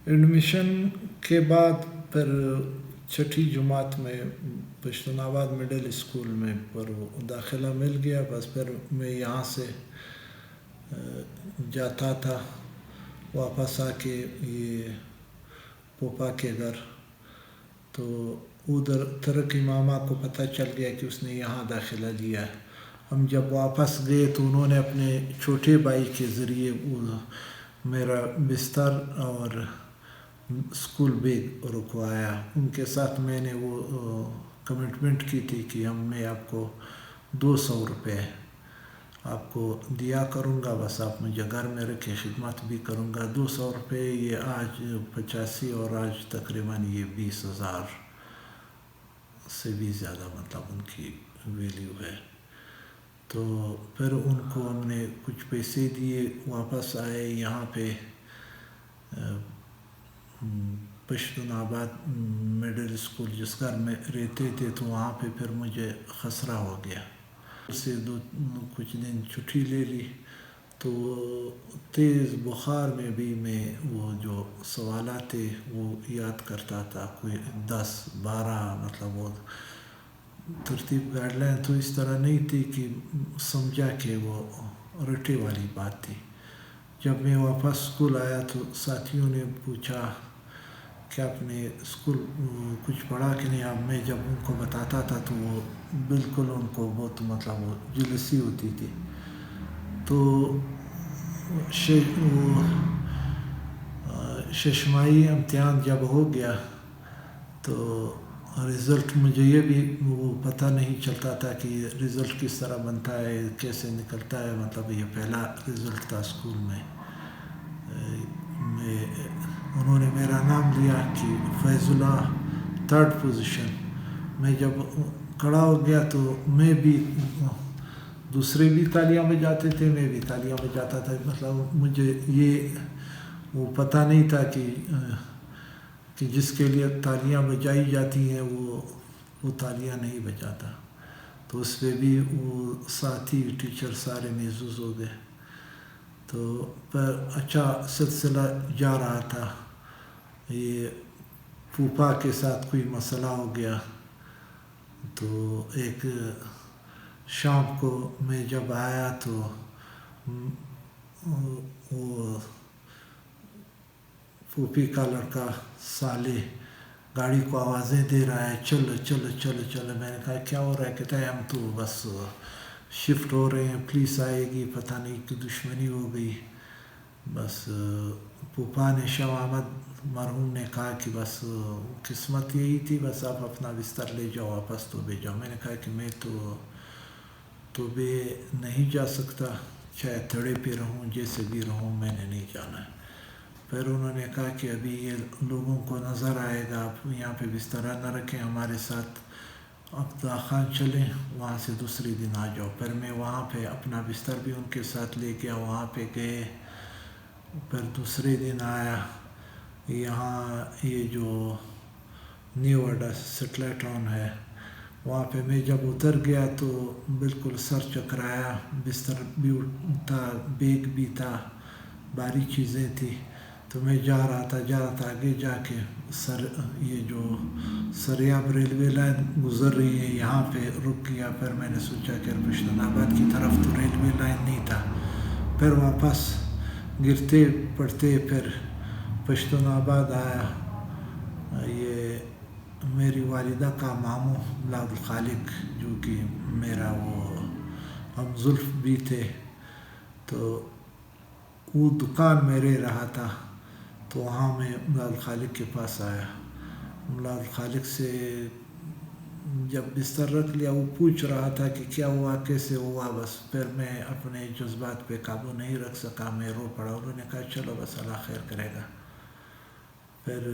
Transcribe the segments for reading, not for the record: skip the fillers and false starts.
Admission کے بعد پھر چھٹی جماعت میں پشتون آباد مڈل اسکول میں پر داخلہ مل گیا. بس پھر میں یہاں سے جاتا تھا واپس آ کے یہ پوپا کے گھر. تو ادھر ترقی ماما کو پتہ چل گیا کہ اس نے یہاں داخلہ لیا ہے. ہم جب واپس گئے تو انہوں نے اپنے چھوٹے بھائی کے ذریعے میرا بستر اور اسکول بیگ رکوایا. ان کے ساتھ میں نے وہ کمٹمنٹ کی تھی کہ میں آپ کو 200 روپے آپ کو دیا کروں گا، بس آپ مجھے گھر میں رکھے خدمت بھی کروں گا. 200 روپے یہ آج 85 اور آج تقریباً یہ 20,000 سے بھی زیادہ مطلب ان کی ویلیو ہے. تو پھر ان کو ہم نے کچھ پیسے دیے، واپس آئے یہاں پہ پشتون آباد مڈل اسکول جس گھر میں رہتے تھے. تو وہاں پہ پھر مجھے خسرہ ہو گیا. اس سے کچھ دن چھٹی لے لی. تو تیز بخار میں بھی میں وہ جو سوالات تھے وہ یاد کرتا تھا، کوئی 10-12 مطلب وہ ترتیب گائیڈ لائن تو اس طرح نہیں تھی کہ سمجھا کہ وہ رٹے والی بات تھی. جب میں واپس اسکول آیا تو ساتھیوں نے پوچھا کہ آپ نے اسکول کچھ پڑھا کہ نہیں. اب میں جب ان کو بتاتا تھا تو وہ بالکل ان کو بہت مطلب وہ جلسی ہوتی تھی. تو ششماہی امتحان جب ہو گیا تو رزلٹ مجھے یہ بھی وہ پتہ نہیں چلتا تھا کہ رزلٹ کس طرح بنتا ہے، کیسے نکلتا ہے. مطلب یہ پہلا رزلٹ تھا اسکول میں. انہوں نے میرا نام لیا کہ فیض اللہ 3rd پوزیشن. میں جب کھڑا ہو گیا تو میں بھی، دوسرے بھی تالیاں بجاتے تھے، میں بھی تالیاں بجاتا تھا. مطلب مجھے یہ وہ پتہ نہیں تھا کہ جس کے لیے تالیاں بجائی جاتی ہیں وہ تالیاں نہیں بجاتا. تو اس پہ بھی وہ ساتھی ٹیچر سارے محظوظ ہو گئے. تو پر اچھا سلسلہ جا رہا تھا. یہ پھوپھا کے ساتھ کوئی مسئلہ ہو گیا تو ایک شام کو میں جب آیا تو وہ پھوپھی کا لڑکا صالح گاڑی کو آوازیں دے رہا ہے، چلو چلو چلو چلو. میں نے کہا کیا ہو رہا ہے؟ کہتا ہے ہم تو بس شفٹ ہو رہے ہیں، پولیس آئے گی، پتہ نہیں کہ دشمنی ہو گئی. بس پھوپھا نے شاہ احمد مرحوم نے کہا کہ بس قسمت یہی تھی، بس آپ اپنا بستر لے جاؤ واپس تو بے جاؤ. میں نے کہا کہ میں تو بے نہیں جا سکتا، چاہے تھڑے پہ رہوں جیسے بھی رہوں، میں نے نہیں جانا ہے. پھر انہوں نے کہا کہ ابھی یہ لوگوں کو نظر آئے گا، آپ یہاں پہ بستر نہ رکھیں، ہمارے ساتھ عبدہ خان چلیں، وہاں سے دوسرے دن آ جاؤ. پھر میں وہاں پہ اپنا بستر بھی ان کے ساتھ لے گیا، وہاں پہ گئے. پھر دوسرے دن آیا یہاں، یہ جو نیو اڈا سیٹلائٹ ٹاؤن ہے وہاں پہ میں جب اتر گیا تو بالکل سر چکرایا. بستر بھی تھا، بیگ بھی تھا، بھاری چیزیں تھی. تو میں جا رہا تھا آگے جا کے یہ جو سریاب ریلوے لائن گزر رہی ہے یہاں پہ رک گیا. پھر میں نے سوچا کہ پشتون آباد کی طرف تو ریلوے لائن نہیں تھا. پھر واپس گرتے پڑتے پھر پشتون آباد آیا. یہ میری والدہ کا ماموں عبدالخالق جو کہ میرا وہ ہم زلف بھی تھے، تو وہ دکان میں رہ رہا تھا. تو وہاں میں عبدالخالق کے پاس آیا. عبدالخالق سے جب بستر رکھ لیا وہ پوچھ رہا تھا کہ کیا ہوا، کیسے ہوا. بس پھر میں اپنے جذبات پہ قابو نہیں رکھ سکا، میں رو پڑا. انہوں نے کہا چلو بس اللہ خیر کرے گا. پھر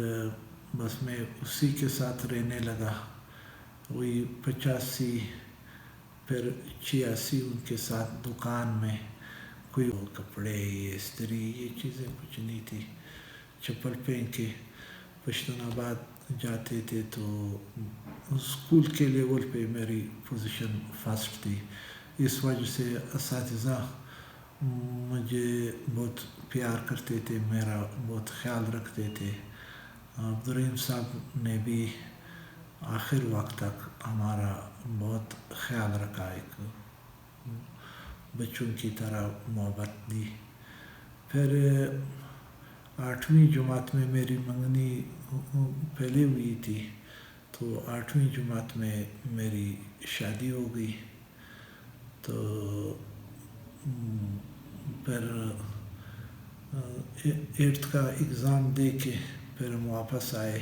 بس میں اسی کے ساتھ رہنے لگا. وہی 85 پھر 86 ان کے ساتھ دکان میں. کوئی کپڑے، یہ استری، یہ چیزیں کچھ نہیں تھی. چپل پہن کے پشتون آباد جاتے تھے. تو اسکول کے لیول پہ میری پوزیشن فرسٹ تھی. اس وجہ سے اساتذہ مجھے بہت پیار کرتے تھے، میرا بہت خیال رکھتے تھے۔ عبدالرحیم صاحب نے بھی آخر وقت تک ہمارا بہت خیال رکھا، ایک بچوں کی طرح محبت دی۔ پھر 8ویں جماعت میں میری منگنی پہلے ہوئی تھی، تو 8ویں جماعت میں میری شادی ہو گئی۔ تو پھر 8th کا ایگزام دے کے پھر ہم واپس آئے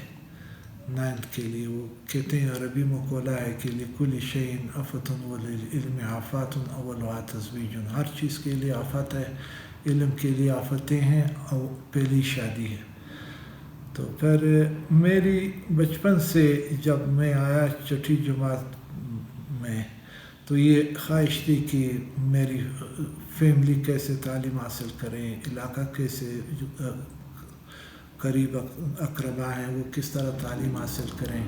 9th کے لیے۔ وہ کہتے ہیں عربی مقولہ ہے کہ لِكُلِّ شَيْءٍ آفَةٌ وَلِلْعِلْمِ آفَاتٌ أَوَّلُهَا تَزْوِيجٌ، ہر چیز کے لیے آفت ہے، علم کے لیے آفتیں ہیں، اور پہلی شادی ہے۔ تو پھر میری بچپن سے جب میں آیا 6ٹھی جماعت میں، تو یہ خواہش تھی کہ میری فیملی کیسے تعلیم حاصل کریں، علاقہ کیسے قریب اقربا ہیں وہ کس طرح تعلیم حاصل کریں،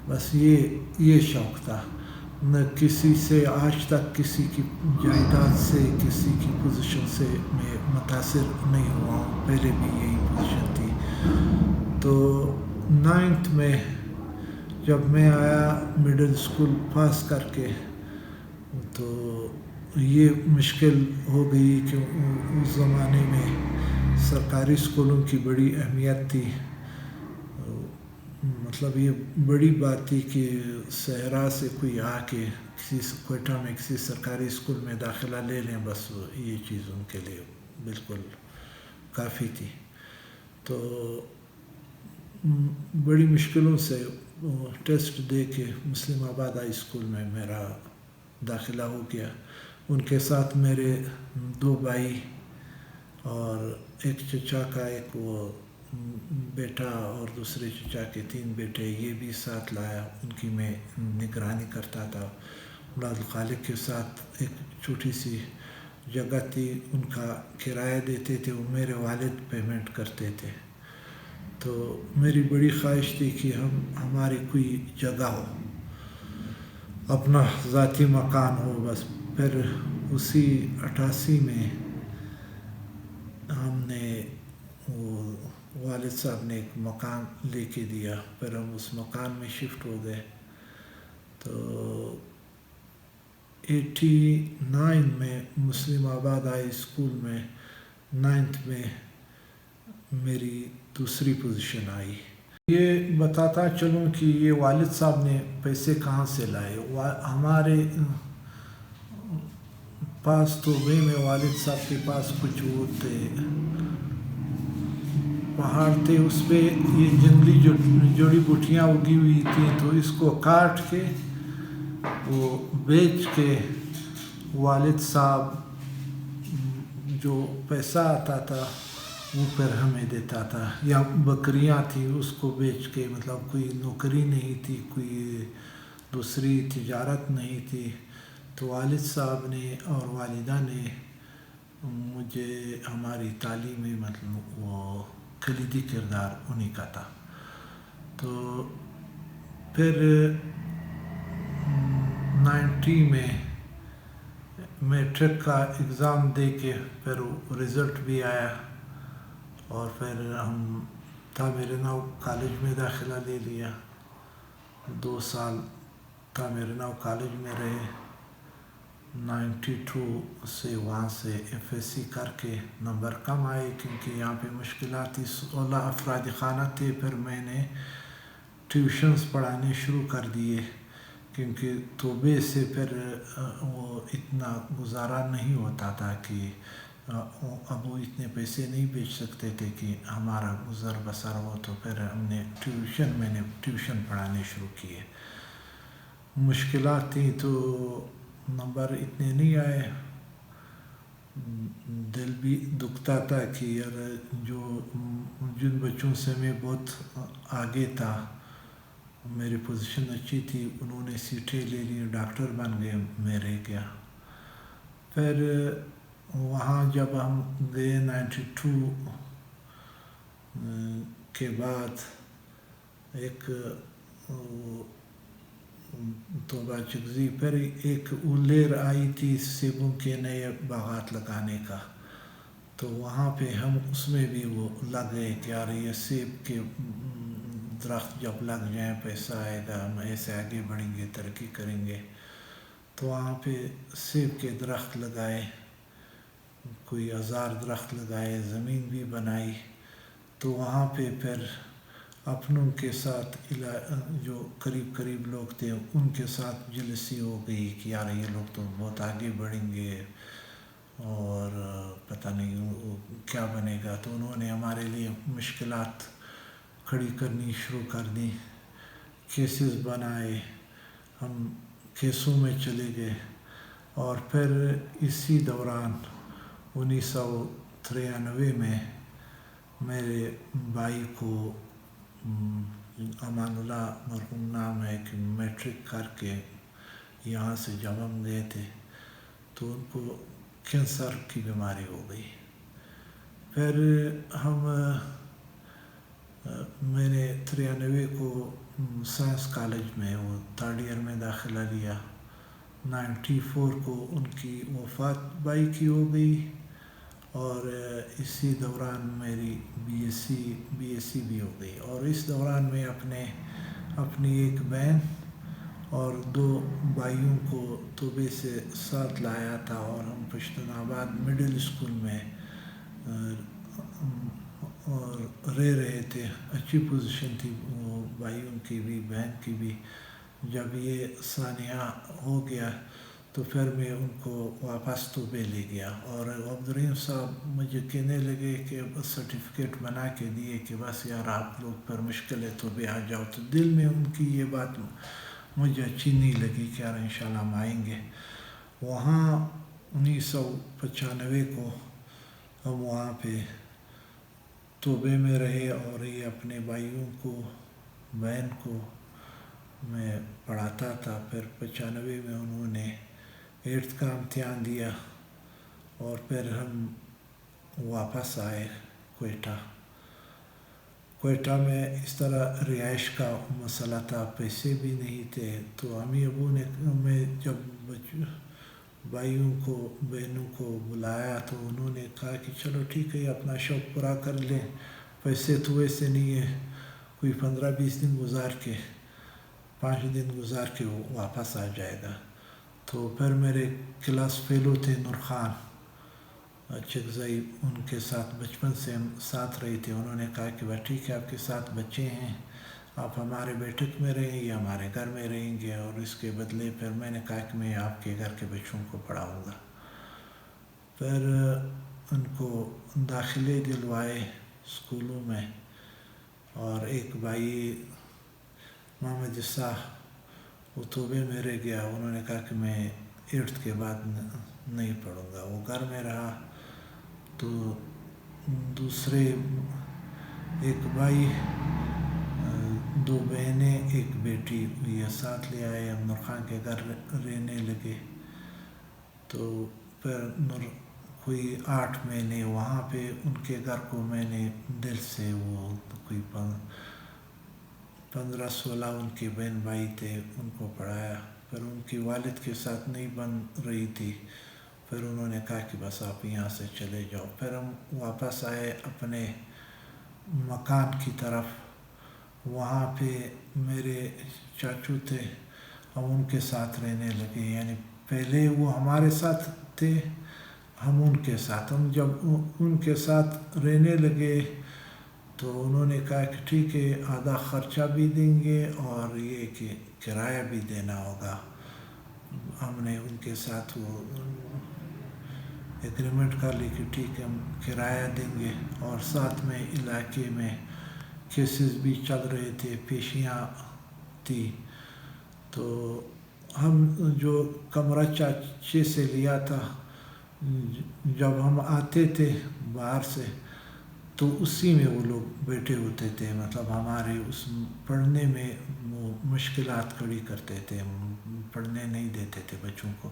بس یہ شوق تھا۔ نہ کسی سے آج تک کسی کی جائیداد سے، کسی کی پوزیشن سے میں متاثر نہیں ہوا ہوں، پہلے بھی یہی پوزیشن تھی۔ تو 9th میں جب میں آیا مڈل اسکول پاس کر کے، تو یہ مشکل ہو گئی کہ اس زمانے میں سرکاری اسکولوں کی بڑی اہمیت تھی۔ مطلب یہ بڑی بات تھی کہ صحرا سے کوئی آ کے کوئٹہ میں کسی سرکاری اسکول میں داخلہ لے لیں، بس یہ چیز ان کے لیے بالکل کافی تھی۔ تو بڑی مشکلوں سے ٹیسٹ دے کے مسلم آباد ہائی اسکول میں میرا داخلہ ہو گیا۔ ان کے ساتھ میرے 2 بھائی اور ایک چچا کا ایک وہ بیٹا اور دوسرے چچا کے 3 بیٹے، یہ بھی ساتھ لایا، ان کی میں نگرانی کرتا تھا۔ عبد الخالق کے ساتھ ایک چھوٹی سی جگہ تھی، ان کا کرایہ دیتے تھے، وہ میرے والد پیمنٹ کرتے تھے۔ تو میری بڑی خواہش تھی کہ ہماری کوئی جگہ ہو، اپنا ذاتی مکان ہو بس۔ پھر اسی 88 میں ہم نے والد صاحب نے ایک مکان لے کے دیا، پھر ہم اس مکان میں شفٹ ہو گئے۔ تو 89 میں مسلم آباد ہائی اسکول میں 9th میں میری دوسری پوزیشن آئی۔ یہ بتاتا چلوں کہ یہ والد صاحب نے پیسے کہاں سے لائے۔ ہمارے پاس تو میں والد صاحب کے پاس کچھ وہ تھے، پہاڑ تھے، اس پہ یہ جنگلی جڑی بوٹیاں اگی ہوئی تھیں، تو اس کو کاٹ کے وہ بیچ کے والد صاحب جو پیسہ آتا تھا وہ پھر ہمیں دیتا تھا، یا بکریاں تھیں اس کو بیچ کے، مطلب کوئی نوکری نہیں تھی، کوئی دوسری تجارت نہیں تھی۔ تو والد صاحب نے اور والدہ نے مجھے ہماری تعلیم میں مطلب وہ کلیدی کردار انہی کا تھا۔ تو پھر 90 میں میٹرک کا ایگزام دے کے پھر رزلٹ بھی آیا، اور پھر ہم تعمیر نو کالج میں داخلہ لے لیا۔ 2 سال تعمیر نو کالج میں رہے، 92 سے وہاں سے FSC کر کے نمبر کم آئے، کیونکہ یہاں پہ مشکلات تھی، 16 افراد خانہ تھے۔ پھر میں نے ٹیوشنز پڑھانے شروع کر دیے، کیونکہ توبے سے پھر وہ اتنا گزارا نہیں ہوتا تھا کہ اب وہ اتنے پیسے نہیں بیچ سکتے تھے کہ ہمارا گزر بسر ہو۔ تو پھر میں نے ٹیوشن پڑھانے شروع کیے۔ مشکلات تھیں تو نمبر اتنے نہیں آئے، دل بھی دکھتا تھا کہ یار جن بچوں سے میں بہت آگے تھا، میری پوزیشن اچھی تھی، انہوں نے سیٹیں لے لی، ڈاکٹر بن گئے، میں رہ گیا۔ پھر وہاں جب ہم گئے 92 کے بعد ایک توبہ چگزی. پھر ایک لہر آئی تھی سیبوں کے نئے باغات لگانے کا، تو وہاں پہ ہم اس میں بھی وہ لگ گئے کہ یار یہ سیب کے درخت جب لگ جائیں پیسہ آئے گا، ہم ایسے آگے بڑھیں گے، ترقی کریں گے. تو وہاں پہ سیب کے درخت لگائے، کوئی 1000 درخت لگائے، زمین بھی بنائی. تو وہاں پہ پھر اپنوں کے ساتھ جو قریب لوگ تھے ان کے ساتھ جلسی ہو گئی کہ یار یہ لوگ تو بہت آگے بڑھیں گے اور پتہ نہیں کیا بنے گا. تو انہوں نے ہمارے لیے مشکلات کھڑی کرنی شروع کر دی، کیسز بنائے، ہم کیسوں میں چلے گئے. اور پھر اسی دوران 1993 میں میرے بھائی کو امان اللہ مرحوم نام ہے کہ میٹرک کر کے یہاں سے جب ہم گئے تھے تو ان کو کینسر کی بیماری ہو گئی. پھر میں نے 93 کو سائنس کالج میں وہ 3rd ایئر میں داخلہ لیا. 94 کو ان کی وفات بھائی کی ہو گئی، اور اسی دوران میری بی ایس سی بھی ہو گئی. اور اس دوران میں اپنی ایک بہن اور 2 بھائیوں کو توبے سے ساتھ لایا تھا، اور ہم پشتون آباد مڈل اسکول میں رہ رہے تھے. اچھی پوزیشن تھی وہ بھائیوں کی بھی بہن کی بھی. جب یہ سانحہ ہو گیا تو پھر میں ان کو واپس توبے لے گیا، اور عبدالرحیم صاحب مجھے کہنے لگے کہ سرٹیفکیٹ بنا کے دیے کہ بس یار آپ لوگ پر مشکل ہے توبے آ جاؤ. تو دل میں ان کی یہ بات مجھے اچھی نہیں لگی کہ یار انشاءاللہ ہم آئیں گے. وہاں 1995 کو ہم وہاں پہ توبے میں رہے، اور یہ اپنے بھائیوں کو بہن کو میں پڑھاتا تھا. پھر 95 میں انہوں نے 8th کا امتحان دیا، اور پھر ہم واپس آئے کوئٹہ میں. اس طرح رہائش کا مسئلہ تھا، پیسے بھی نہیں تھے. تو امی ابو نے میں جب بھائیوں کو بہنوں کو بلایا تو انہوں نے کہا کہ چلو ٹھیک ہے اپنا شوق پورا کر لیں، پیسے تو ویسے نہیں ہے، کوئی 15-20 دن گزار کے 5 دن گزار کے وہ واپس آ جائے گا. تو پھر میرے کلاس فیلو تھے نور خان چغزئی، ان کے ساتھ بچپن سے ہم ساتھ رہے تھے. انہوں نے کہا کہ بھائی ٹھیک ہے آپ کے ساتھ بچے ہیں، آپ ہمارے بیٹھک میں رہیں گے، ہمارے گھر میں رہیں گے، اور اس کے بدلے پھر میں نے کہا کہ میں آپ کے گھر کے بچوں کو پڑھاؤں گا. پھر ان کو داخلے دلوائے اسکولوں میں. اور ایک بھائی محمد اسحاق وہ توبے میں رہ گیا. انہوں نے کہا کہ میں 8th کے بعد نہیں پڑھوں گا، وہ گھر میں رہا. تو دوسرے ایک بھائی، 2 بہنیں، ایک بیٹی یہ ساتھ لے آئے، ہم نور خان کے گھر رہنے لگے. تو پھر کوئی 8 مہینے وہاں پہ ان کے گھر کو میں نے دل سے وہ کوئی 15-16 ان کے بہن بھائی تھے ان کو پڑھایا. پھر ان کی والد کے ساتھ نہیں بن رہی تھی، پھر انہوں نے کہا کہ بس آپ یہاں سے چلے جاؤ. پھر ہم واپس آئے اپنے مکان کی طرف. وہاں پہ میرے چاچو تھے، ہم ان کے ساتھ رہنے لگے. یعنی پہلے وہ ہمارے ساتھ تھے، ہم ان کے ساتھ. ہم جب ان کے ساتھ رہنے لگے تو انہوں نے کہا کہ ٹھیک ہے آدھا خرچہ بھی دیں گے اور یہ کہ کرایہ بھی دینا ہوگا. ہم نے ان کے ساتھ وہ ایگریمنٹ کر لی کہ ٹھیک ہے ہم کرایہ دیں گے. اور ساتھ میں علاقے میں کیسز بھی چل رہے تھے، پیشیاں تھی. تو ہم جو کمرہ چاچے سے لیا تھا، جب ہم آتے تھے باہر سے تو اسی میں وہ لوگ بیٹھے ہوتے تھے. مطلب ہمارے اس پڑھنے میں وہ مشکلات کھڑی کرتے تھے، پڑھنے نہیں دیتے تھے بچوں کو.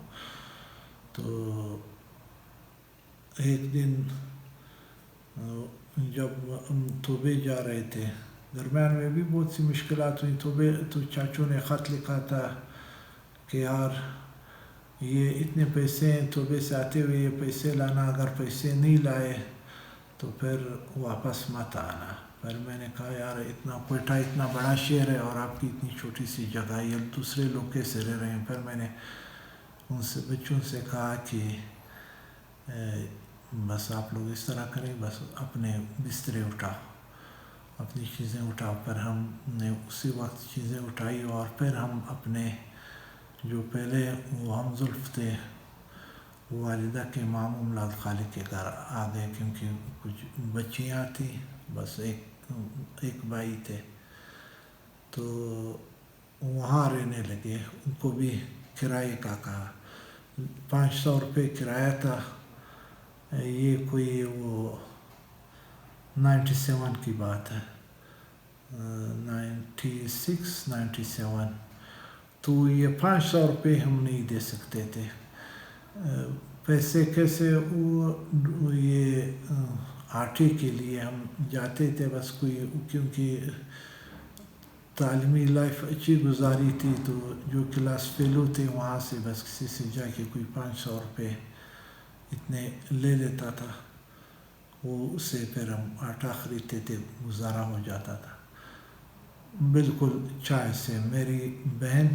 تو ایک دن جب ہم توبے جا رہے تھے، درمیان میں بھی بہت سی مشکلات ہوئی. توبے تو چاچوں نے خط لکھا تھا کہ یار یہ اتنے پیسے ہیں توبے سے آتے ہوئے یہ پیسے لانا، اگر پیسے نہیں لائے تو پھر واپس مت آنا۔ پھر میں نے کہا یار کوئٹہ اتنا بڑا شہر ہے اور آپ کی اتنی چھوٹی سی جگہ، یہ دوسرے لوگ کیسے رہ رہے ہیں۔ پھر میں نے ان سے بچوں سے کہا کہ بس آپ لوگ اس طرح کریں، بس اپنے بسترے اٹھاؤ، اپنی چیزیں اٹھاؤ۔ پھر ہم نے اسی وقت چیزیں اٹھائی اور پھر ہم اپنے جو پہلے وہ ہم زلف تھے والدہ کے ماموں ملاد خالق کے گھر آ گئے، کیونکہ کچھ بچیاں تھیں، بس ایک بھائی تھے، تو وہاں رہنے لگے۔ ان کو بھی کرائے کا کہا، 500 روپے کرایہ تھا۔ یہ کوئی وہ 97 کی بات ہے، 96-97۔ تو یہ 500 روپے ہم نہیں دے سکتے تھے۔ پیسے کیسے یہ آٹے کے لیے ہم جاتے تھے، بس کوئی کیونکہ تعلیمی لائف اچھی گزاری تھی، تو جو کلاس فیلو تھے وہاں سے بس کسی سے جا کے کوئی 500 روپے اتنے لے لیتا تھا، وہ اس سے پھر ہم آٹا خریدتے تھے، گزارا ہو جاتا تھا بالکل چائے سے۔ میری بہن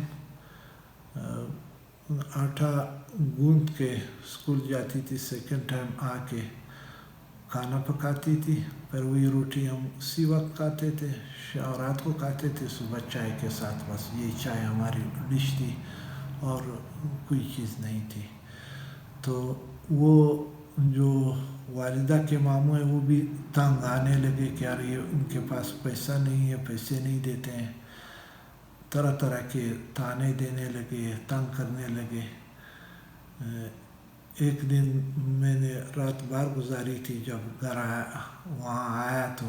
آٹا گوندھ کے اسکول جاتی تھی، سیکنڈ ٹائم آ کے کھانا پکاتی تھی، پھر وہی روٹی ہم اسی وقت کھاتے تھے، رات کو کھاتے تھے، صبح چائے کے ساتھ، بس یہی چائے ہماری ڈش تھی اور کوئی چیز نہیں تھی۔ تو وہ جو والدہ کے ماموں ہیں وہ بھی تنگ آنے لگے کہ یار یہ ان کے پاس پیسہ نہیں ہے، پیسے نہیں دیتے ہیں، طرح طرح کے تانے دینے لگے، تنگ کرنے لگے۔ ایک دن میں نے رات باہر گزاری تھی، جب گھر وہاں آیا تو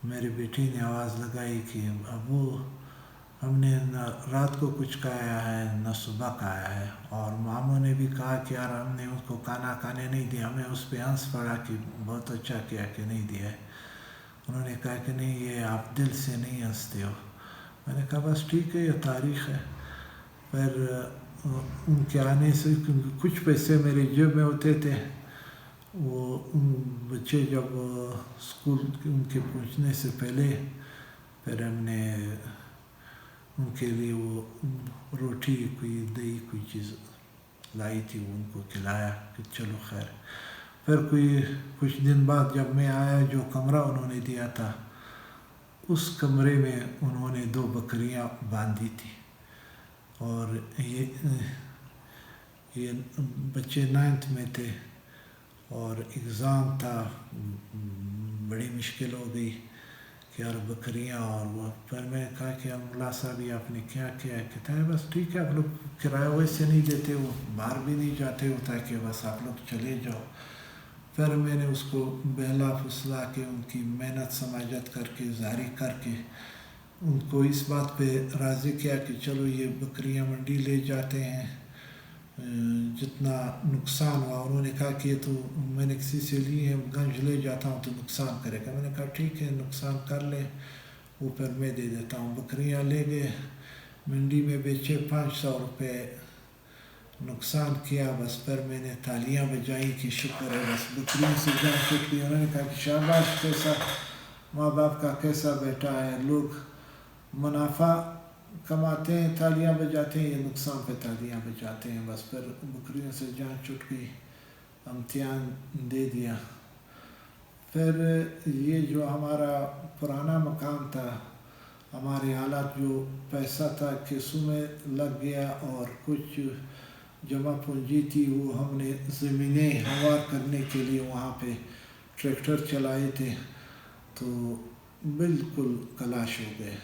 میری بیٹی نے آواز لگائی کہ ابو ہم نے نہ رات کو کچھ کھایا ہے نہ صبح کھایا ہے، اور ماموں نے بھی کہا کہ یار ہم نے اس کو کھانا کھانے نہیں دیا، ہمیں اس پہ ہنس پڑا کہ بہت اچھا کیا کہ نہیں دیا ہے۔ انہوں نے کہا کہ نہیں یہ آپ دل سے نہیں ہنستے ہو۔ میں نے کہا بس ٹھیک ہے، یہ تاریخ ہے۔ پھر ان کے آنے سے کچھ پیسے میرے جیب میں ہوتے تھے، وہ بچے جب اسکول ان کے پہنچنے سے پہلے پھر ہم نے ان کے لیے وہ روٹی کوئی دہی کوئی چیز لائی تھی، وہ ان کو کھلایا کہ چلو خیر۔ پھر کچھ دن بعد جب میں آیا، جو کمرہ انہوں نے دیا تھا اس کمرے میں انہوں نے 2 بکریاں باندھی تھی، اور یہ بچے 9th میں تھے اور ایگزام تھا، بڑی مشکل ہو گئی کہ یار بکریاں اور وہ۔ پھر میں نے کہا کہ ملا صاحب یہ آپ نے کیا کیا؟ کہتا ہے بس ٹھیک ہے، آپ لوگ کرایہ ویسے نہیں دیتے ہو، باہر بھی نہیں جاتے ہو، تاکہ بس آپ لوگ چلے جاؤ۔ پھر میں نے اس کو بہلا پھسلا کے ان کی محنت سماجت کر کے ظاہری کر کے ان کو اس بات پہ راضی کیا کہ چلو یہ بکریاں منڈی لے جاتے ہیں، جتنا نقصان ہوا۔ انہوں نے کہا کہ یہ تو میں نے کسی سے لی ہے، گنج لے جاتا ہوں تو نقصان کرے گا۔ میں نے کہا ٹھیک ہے نقصان کر لیں، وہ پھر میں دے دیتا ہوں۔ بکریاں لے گئے، منڈی میں بیچے، 500 روپے نقصان کیا۔ بس پھر میں نے تالیاں بجائی کہ شکر ہے، بس بکریوں سے جان چھوٹ گئی۔ انہوں نے کہا کہ شاباش، کیسا ماں باپ کا کیسا بیٹا ہے، لوگ منافع کماتے ہیں تالیاں بجاتے ہیں، یہ نقصان پہ تالیاں بجاتے ہیں۔ بس پھر بکریوں سے جان چھوٹ گئی، امتحان دے دیا۔ پھر یہ جو ہمارا پرانا مکان تھا، ہمارے حالات جو پیسہ تھا کیسوں میں لگ گیا، اور کچھ جمع پونجی تھی وہ ہم نے زمینیں ہموار کرنے کے لیے وہاں پہ ٹریکٹر چلائے تھے، تو بالکل کلاش ہو گئے۔